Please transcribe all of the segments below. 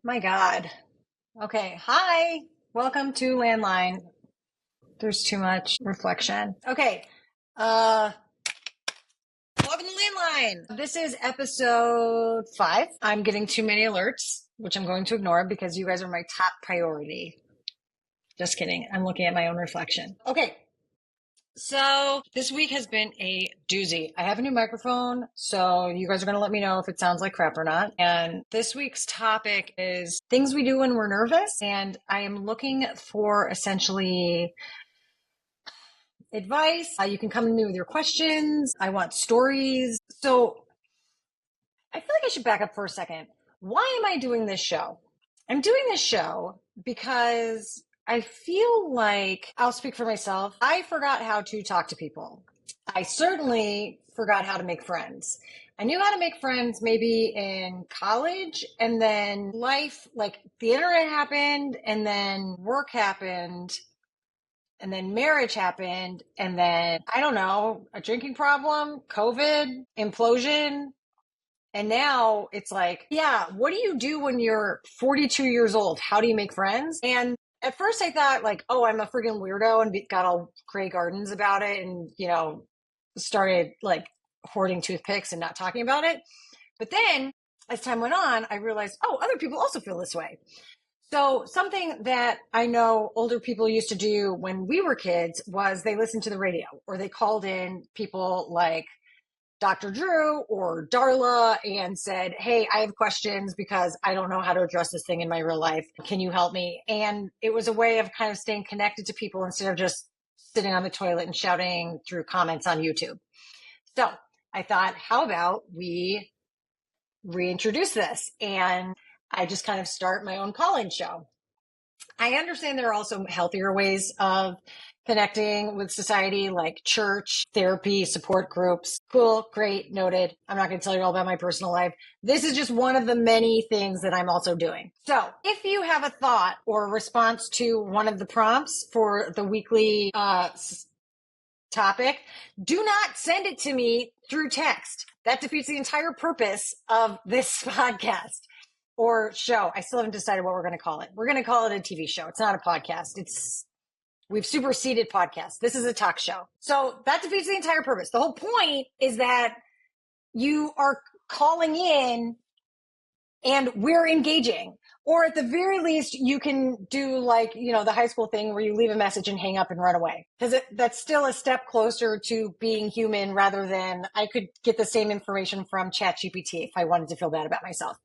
My God. Okay. Hi. Welcome to Landline. There's too much reflection. Okay. Welcome to Landline. This is episode 5. I'm getting too many alerts, which I'm going to ignore because you guys are my top priority. Just kidding. I'm looking at my own reflection. Okay. So this week has been a doozy. I have a new microphone, so you guys are going to let me know if it sounds like crap or not. And this week's topic is things we do when we're nervous. And I am looking for essentially advice. You can come to me with your questions. I want stories. So I feel like I should back up for a second. Why am I doing this show? I'm doing this show because I feel like I'll speak for myself. I forgot how to talk to people. I certainly forgot how to make friends. I knew how to make friends maybe in college, and then life, like the internet happened, and then work happened, and then marriage happened, and then I don't know, a drinking problem, COVID, implosion. And now it's like, yeah, what do you do when you're 42 years old? How do you make friends? And at first I thought like, oh, I'm a freaking weirdo and got all Grey Gardens about it and, started like hoarding toothpicks and not talking about it. But then as time went on, I realized, oh, other people also feel this way. So something that I know older people used to do when we were kids was they listened to the radio or they called in people like Dr. Drew or Darla and said, hey, I have questions because I don't know how to address this thing in my real life. Can you help me? And it was a way of kind of staying connected to people instead of just sitting on the toilet and shouting through comments on YouTube. So I thought, how about we reintroduce this? And I just kind of start my own call-in show. I understand there are also healthier ways of connecting with society, like church, therapy, support groups. Cool, great, noted. I'm not going to tell you all about my personal life. This is just one of the many things that I'm also doing. So if you have a thought or a response to one of the prompts for the weekly topic, do not send it to me through text. That defeats the entire purpose of this podcast or show. I still haven't decided what we're going to call it. We're going to call it a TV show. It's not a podcast. We've superseded podcasts. This is a talk show. So that defeats the entire purpose. The whole point is that you are calling in and we're engaging. Or at the very least, you can do like, the high school thing where you leave a message and hang up and run away. Because that's still a step closer to being human rather than I could get the same information from ChatGPT if I wanted to feel bad about myself.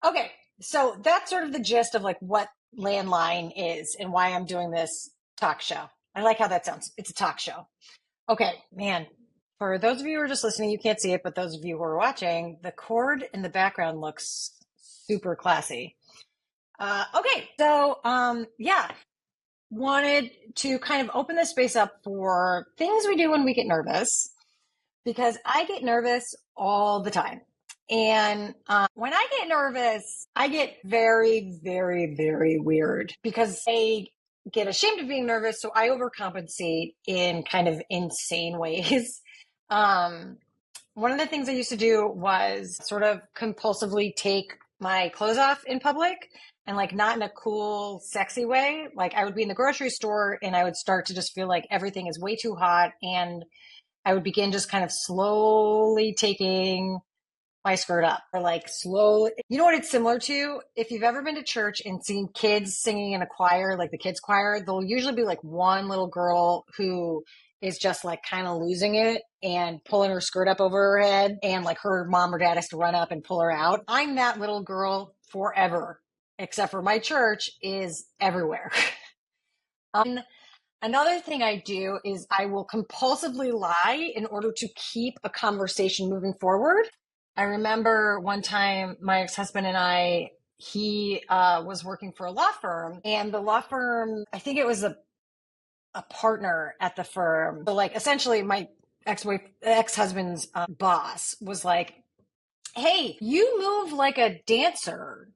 Okay, so that's sort of the gist of like what Landline is and why I'm doing this talk show. I like how that sounds. It's a talk show. Okay, man. For those of you who are just listening, you can't see it, but those of you who are watching, the cord in the background looks super classy. Okay, so wanted to kind of open this space up for things we do when we get nervous, because I get nervous all the time. And when I get nervous, I get very, very, very weird because I get ashamed of being nervous. So I overcompensate in kind of insane ways. One of the things I used to do was sort of compulsively take my clothes off in public and like not in a cool, sexy way. Like I would be in the grocery store and I would start to just feel like everything is way too hot. And I would begin just kind of slowly taking my skirt up or like slowly. You know what it's similar to? If you've ever been to church and seen kids singing in a choir, like the kids choir, there'll usually be like one little girl who is just like kind of losing it and pulling her skirt up over her head and like her mom or dad has to run up and pull her out. I'm that little girl forever, except for my church is everywhere. Another thing I do is I will compulsively lie in order to keep a conversation moving forward. I remember one time my ex-husband and he was working for a law firm, and the law firm, I think it was a partner at the firm. So like essentially my ex-husband's boss was like, hey, you move like a dancer,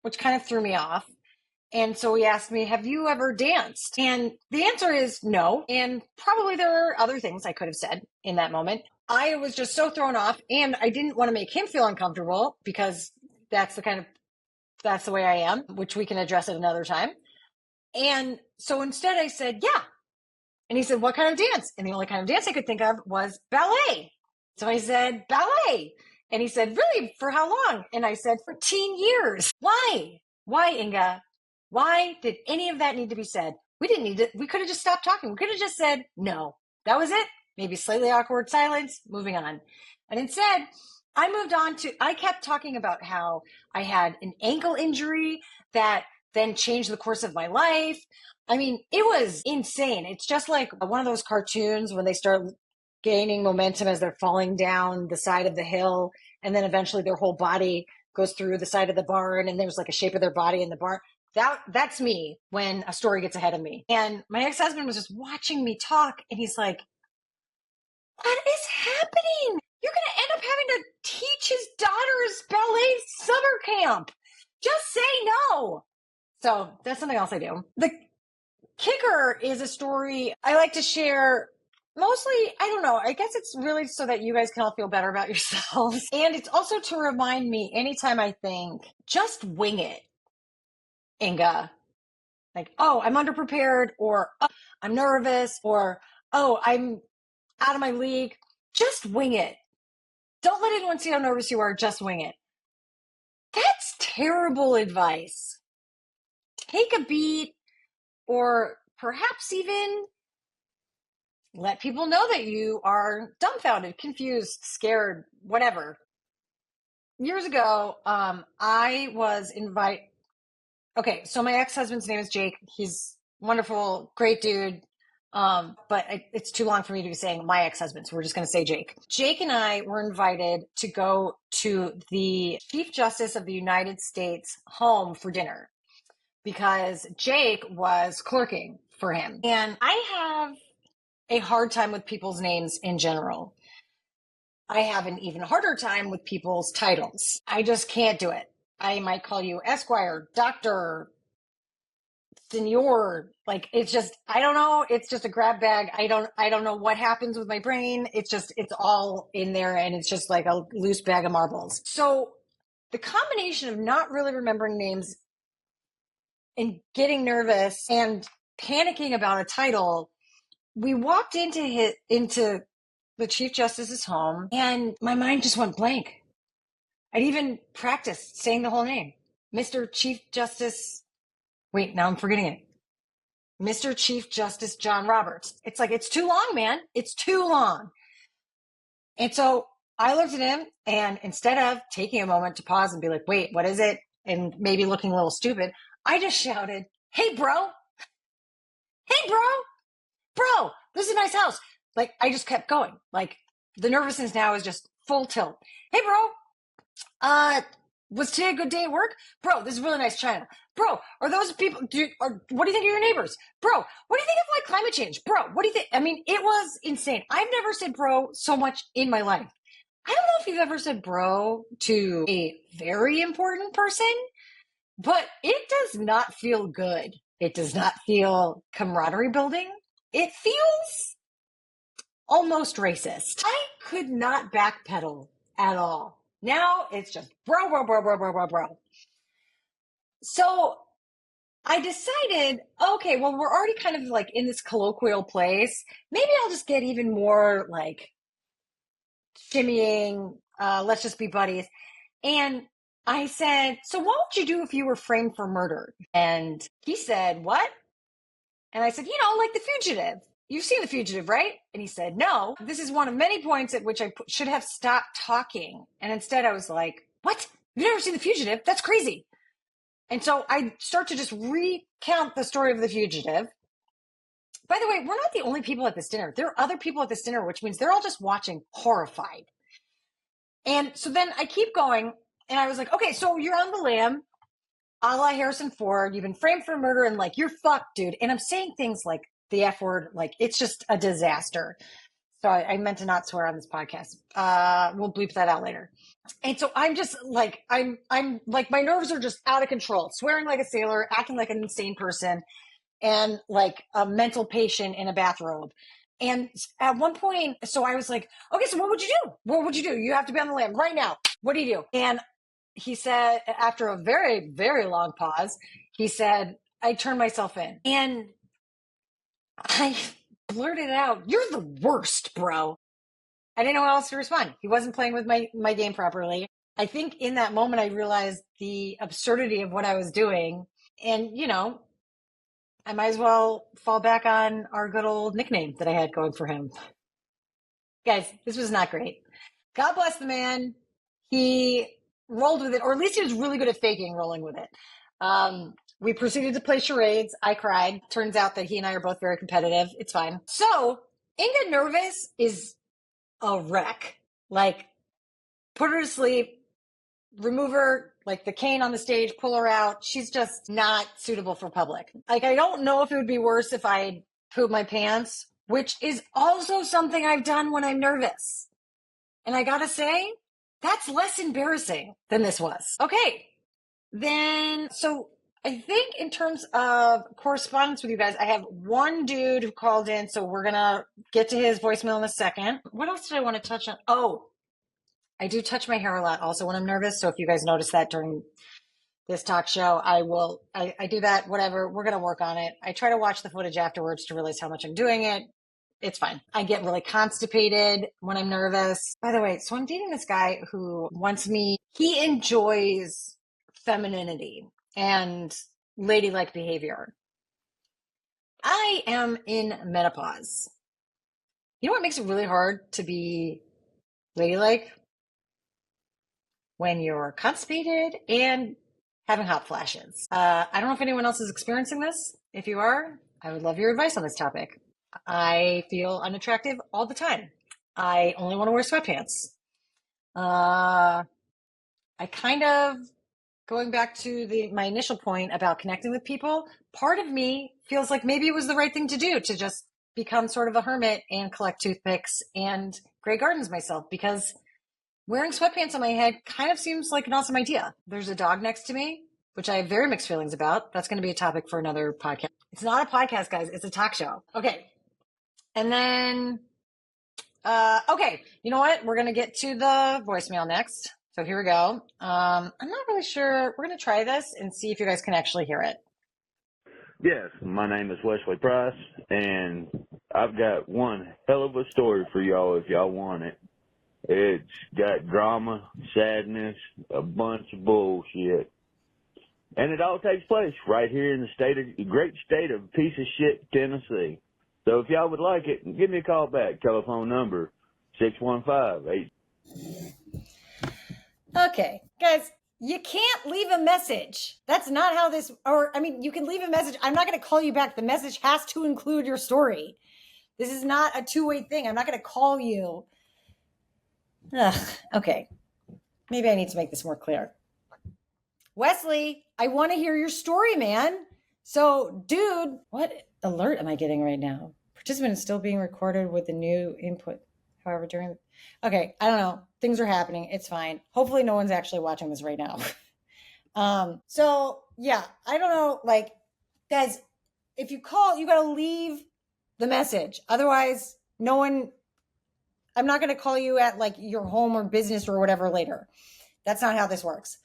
which kind of threw me off. And so he asked me, have you ever danced? And the answer is no. And probably there are other things I could have said in that moment. I was just so thrown off and I didn't want to make him feel uncomfortable because that's the kind of that's the way I am, which we can address at another time. And so instead I said, yeah. And he said, what kind of dance? And the only kind of dance I could think of was ballet. So I said, ballet. And he said, really? For how long? And I said, for 10 years. Why? Why, Inga? Why did any of that need to be said? We didn't need it. We could have just stopped talking. We could have just said, no, that was it. Maybe slightly awkward silence, moving on. And instead, I kept talking about how I had an ankle injury that then changed the course of my life. I mean, it was insane. It's just like one of those cartoons when they start gaining momentum as they're falling down the side of the hill, and then eventually their whole body goes through the side of the barn, and there's like a shape of their body in the barn. That's me when a story gets ahead of me. And my ex-husband was just watching me talk, and he's like, what is happening? You're going to end up having to teach his daughter's ballet summer camp. Just say no. So that's something else I do. The kicker is a story I like to share. Mostly, I don't know, I guess it's really so that you guys can all feel better about yourselves. And it's also to remind me anytime I think, just wing it, Inga. Like, oh, I'm underprepared, or oh, I'm nervous, or oh, I'm out of my league. Just wing it. Don't let anyone see how nervous you are. Just wing it. That's terrible advice. Take a beat, or perhaps even let people know that you are dumbfounded, confused, scared, whatever. Years ago, I was invited. Okay, so my ex-husband's name is Jake. He's wonderful, great dude. But it's too long for me to be saying my ex-husband, so we're just going to say Jake. Jake and I were invited to go to the Chief Justice of the United States home for dinner because Jake was clerking for him. And I have a hard time with people's names in general. I have an even harder time with people's titles. I just can't do it. I might call you Esquire, Doctor, Senor. Like, it's just, I don't know. It's just a grab bag. I don't know what happens with my brain. It's all in there, and it's just like a loose bag of marbles. So the combination of not really remembering names and getting nervous and panicking about a title, we walked into the Chief Justice's home, and my mind just went blank. I'd even practiced saying the whole name. Mr. Chief Justice. Wait, now I'm forgetting it. Mr. Chief Justice John Roberts. It's like, it's too long, man. It's too long. And so I looked at him, and instead of taking a moment to pause and be like, wait, what is it? And maybe looking a little stupid, I just shouted, hey, bro. Hey, bro, this is a nice house. Like, I just kept going. Like, the nervousness now is just full tilt. Hey, bro, was today a good day at work? Bro, this is really nice china. Bro, are those people, what do you think of your neighbors? Bro, what do you think of like climate change? Bro, what do you think? I mean, it was insane. I've never said bro so much in my life. I don't know if you've ever said bro to a very important person, but it does not feel good. It does not feel camaraderie building. It feels almost racist. I could not backpedal at all. Now it's just bro. So I decided, okay, well, we're already kind of like in this colloquial place. Maybe I'll just get even more like shimmying. Let's just be buddies. And I said, so what would you do if you were framed for murder? And he said, what? And I said, like The Fugitive. You've seen The Fugitive, right? And he said, no. This is one of many points at which I should have stopped talking. And instead I was like, what? You've never seen The Fugitive? That's crazy. And so I start to just recount the story of The Fugitive. By the way, we're not the only people at this dinner. There are other people at this dinner, which means they're all just watching horrified. And so then I keep going, and I was like, okay, so you're on the lam, a la Harrison Ford. You've been framed for murder, and like, you're fucked, dude. And I'm saying things like the F word, like it's just a disaster. So I meant to not swear on this podcast. We'll bleep that out later. And so I'm just like, I'm like, my nerves are just out of control, swearing like a sailor, acting like an insane person, and like a mental patient in a bathrobe. And at one point, so I was like, okay, so what would you do? What would you do? You have to be on the lam right now. What do you do? And he said, after a very, very long pause, he said, I turned myself in. And I blurted out, you're the worst, bro. I didn't know how else to respond. He wasn't playing with my game properly. I think in that moment, I realized the absurdity of what I was doing. And, I might as well fall back on our good old nickname that I had going for him. Guys, this was not great. God bless the man. He rolled with it, or at least he was really good at faking rolling with it. We proceeded to play charades. I cried. Turns out that he and I are both very competitive. It's fine. So, Inga Nervous is a wreck. Like, put her to sleep, remove her, like the cane on the stage, pull her out. She's just not suitable for public. Like, I don't know if it would be worse if I pooped my pants, which is also something I've done when I'm nervous. And I gotta say, that's less embarrassing than this was. Okay. Then, so I think in terms of correspondence with you guys, I have one dude who called in, so we're gonna get to his voicemail in a second. What else did I want to touch on? Oh, I do touch my hair a lot also when I'm nervous. So if you guys notice that during this talk show, I do that, whatever. We're going to work on it. I try to watch the footage afterwards to realize how much I'm doing it. It's fine. I get really constipated when I'm nervous. By the way, so I'm dating this guy who wants me, he enjoys femininity and ladylike behavior. I am in menopause. You know what makes it really hard to be ladylike? When you're constipated and having hot flashes. I don't know if anyone else is experiencing this. If you are, I would love your advice on this topic. I feel unattractive all the time. I only want to wear sweatpants. I kind of, going back to my initial point about connecting with people, part of me feels like maybe it was the right thing to do to just become sort of a hermit and collect toothpicks and Grey Gardens myself, because wearing sweatpants on my head kind of seems like an awesome idea. There's a dog next to me, which I have very mixed feelings about. That's going to be a topic for another podcast. It's not a podcast, guys. It's a talk show. Okay. And then, okay. You know what? We're going to get to the voicemail next. So here we go. I'm not really sure. We're going to try this and see if you guys can actually hear it. Yes, my name is Wesley Price, and I've got one hell of a story for y'all if y'all want it. It's got drama, sadness, a bunch of bullshit. And it all takes place right here in the great state of piece of shit, Tennessee. So if y'all would like it, give me a call back. Telephone number 615-8. Okay, guys, you can't leave a message. That's not how this, you can leave a message. I'm not going to call you back. The message has to include your story. This is not a two-way thing. I'm not going to call you. Ugh, okay. Maybe I need to make this more clear. Wesley, I want to hear your story, man. So, dude, what alert am I getting right now? Participant is still being recorded with the new input. However, okay, I don't know. Things are happening. It's fine. Hopefully no one's actually watching this right now. So yeah, I don't know. Like, guys, if you call, you got to leave the message. Otherwise, I'm not going to call you at like your home or business or whatever later. That's not how this works.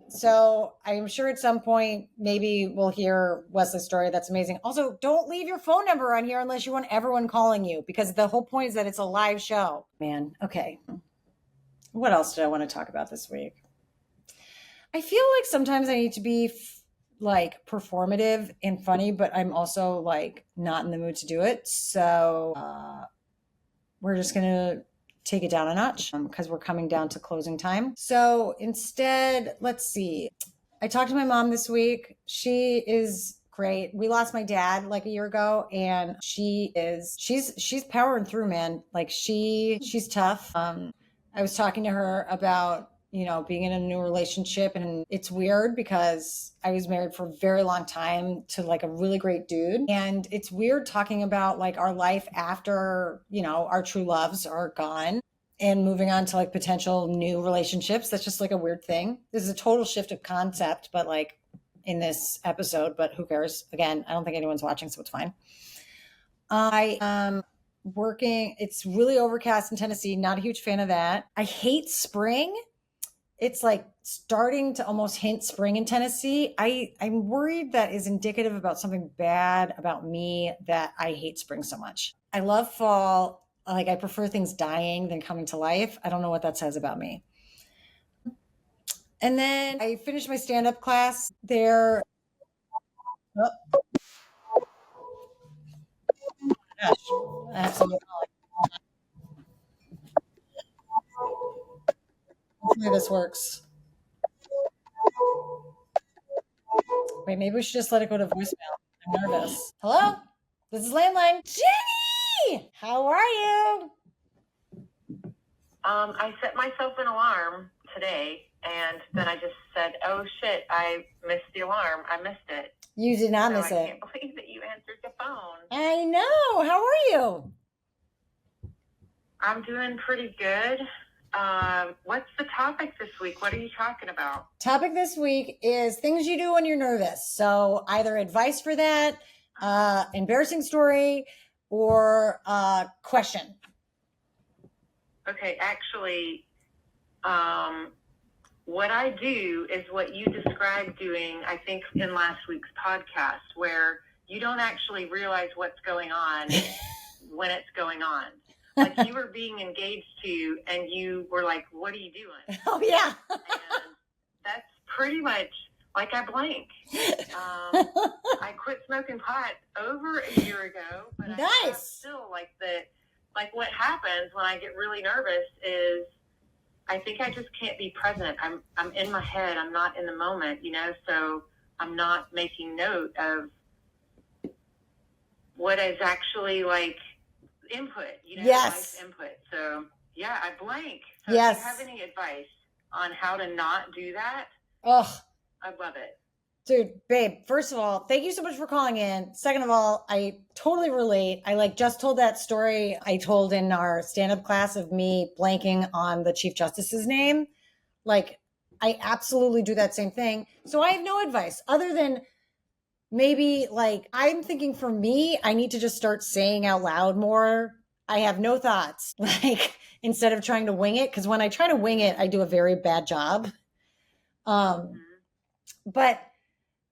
So I'm sure at some point, maybe we'll hear Wesley's story. That's amazing. Also, don't leave your phone number on here unless you want everyone calling you, because the whole point is that it's a live show, man. Okay. What else did I want to talk about this week? I feel like sometimes I need to be like performative and funny, but I'm also like not in the mood to do it. So, we're just going to take it down a notch because we're coming down to closing time. So instead, let's see. I talked to my mom this week. She is great. We lost my dad like a year ago, and she's powering through, man. Like she's tough. I was talking to her about, being in a new relationship, and it's weird because I was married for a very long time to like a really great dude. And it's weird talking about like our life after, our true loves are gone and moving on to like potential new relationships. That's just like a weird thing. This is a total shift of concept, but like in this episode, but who cares? Again, I don't think anyone's watching, so it's fine. I am working. It's really overcast in Tennessee. Not a huge fan of that. I hate spring. it's like starting to almost hint spring in Tennessee. I'm worried that is indicative about something bad about me, that I hate spring so much. I love fall. Like, I prefer things dying than coming to life. I don't know what that says about me. And then I finished my stand-up class there. Oh, gosh. I have some. Hopefully this works. Wait, maybe we should just let it go to voicemail. I'm nervous. Hello? This is Landline. Jenny! How are you? I set myself an alarm today, and then I just said, oh shit, I missed the alarm. I missed it. You did not miss I it. can't believe that you answered the phone. I know. How are you? I'm doing pretty good. What's the topic this week? What are you talking about? Topic this week is things you do when you're nervous. So either advice for that, embarrassing story, or question. Okay, actually, what I do is what you described doing, I think, in last week's podcast, where you don't actually realize what's going on when it's going on. Like, you were being engaged to, and you were like, what are you doing? Oh, yeah. And that's pretty much like I blank. I quit smoking pot over a year ago, but nice. I still like what happens when I get really nervous is I think I just can't be present. I'm in my head. I'm not in the moment, so I'm not making note of what is actually like input, yes. life input. So yeah, I blank. So yes. If you have any advice on how to not do that, I'd love it. Dude, babe, first of all, thank you so much for calling in. Second of all, I totally relate. I just told that story I told in our stand-up class of me blanking on the Chief Justice's name. Like, I absolutely do that same thing. So I have no advice other than maybe, I'm thinking for me, I need to just start saying out loud more. I have no thoughts, instead of trying to wing it. Because when I try to wing it, I do a very bad job. But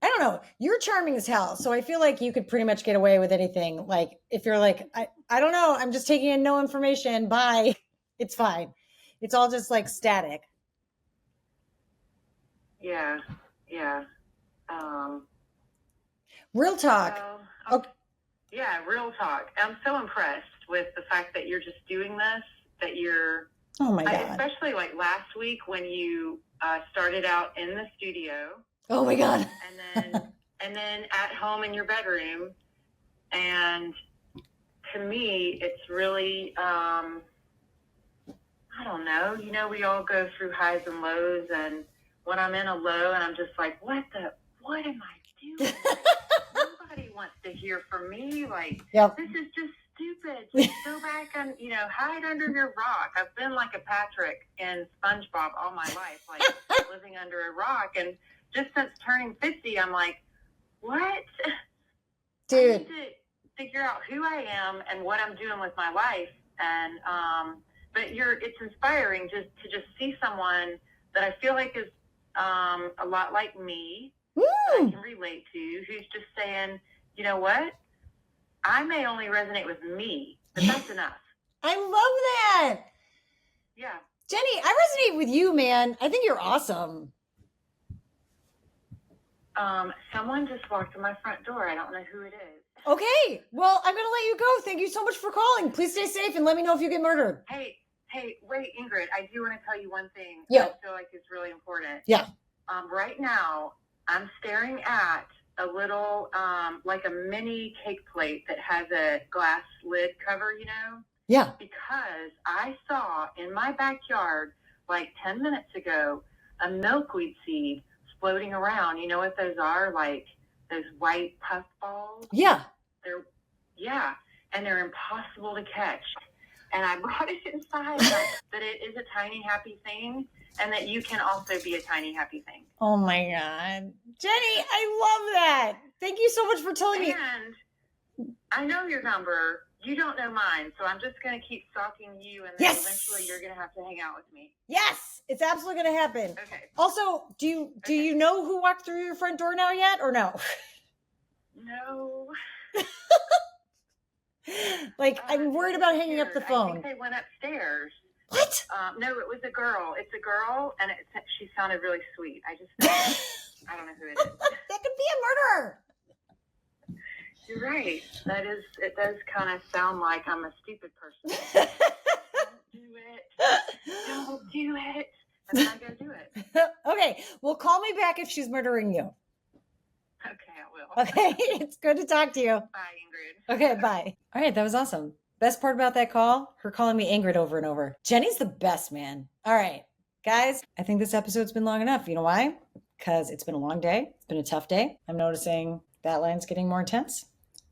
I don't know. You're charming as hell. So I feel like you could pretty much get away with anything. Like, if you're like, I don't know, I'm just taking in no information. Bye. It's fine. It's all just static. Yeah. Real talk. Okay. Yeah, real talk. I'm so impressed with the fact that you're just doing this, that you're... Oh, my God. Especially last week when you started out in the studio. Oh, my God. and then at home in your bedroom. And to me, it's really, I don't know. We all go through highs and lows. And when I'm in a low and I'm just like, what am I doing? Nobody wants to hear from me. Yep. This is just stupid. Just go back and, hide under your rock. I've been like a Patrick in SpongeBob all my life, living under a rock. And just since turning 50, I'm like, what? Dude. I need to figure out who I am and what I'm doing with my life. And, but it's inspiring just to see someone that I feel like is a lot like me, that I can relate to, who's just saying, you know what? I may only resonate with me, but that's enough. I love that. Yeah. Jenny, I resonate with you, man. I think you're awesome. Someone just walked to my front door. I don't know who it is. Okay. Well, I'm going to let you go. Thank you so much for calling. Please stay safe and let me know if you get murdered. Hey, wait, Ingrid, I do want to tell you one thing. Yeah. I feel like it's really important. Yeah. Right now, I'm staring at a little, like a mini cake plate that has a glass lid cover, Yeah. Because I saw in my backyard, 10 minutes ago, a milkweed seed floating around. You know what those are? Those white puff balls? Yeah. And they're impossible to catch. And I brought it inside that it is a tiny happy thing, and that you can also be a tiny happy thing. Oh my God. Jenny, I love that. Thank you so much for telling me. And I know your number. You don't know mine, so I'm just going to keep stalking you, and then Yes! eventually you're going to have to hang out with me. Yes, it's absolutely going to happen. Okay. Also, do you know who walked through your front door now yet, or no? No. Like, I'm worried about hanging up the phone. I think they went upstairs. What? No, it was a girl. It's a girl, and she sounded really sweet. I don't know who it is. That could be a murderer. You're right. It does kind of sound like I'm a stupid person. Don't do it. And then I go do it. Okay, well, call me back if she's murdering you. Okay, I will. Okay, it's good to talk to you. Bye, Ingrid. Okay, bye. All right, that was awesome. Best part about that call, her calling me Ingrid over and over. Jenny's the best, man. All right, guys, I think this episode's been long enough. You know why? Because it's been a long day. It's been a tough day. I'm noticing that line's getting more intense.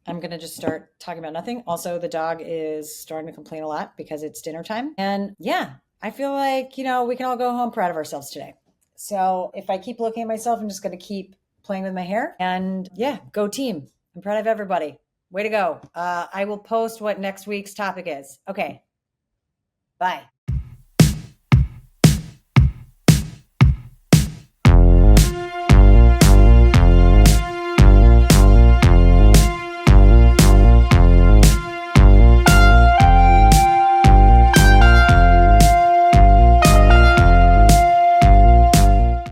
I'm going to just start talking about nothing. Also, the dog is starting to complain a lot because it's dinner time. And yeah, I feel like, we can all go home proud of ourselves today. So if I keep looking at myself, I'm just going to keep playing with my hair. And yeah, go team. I'm proud of everybody. Way to go. I will post what next week's topic is. Okay. Bye.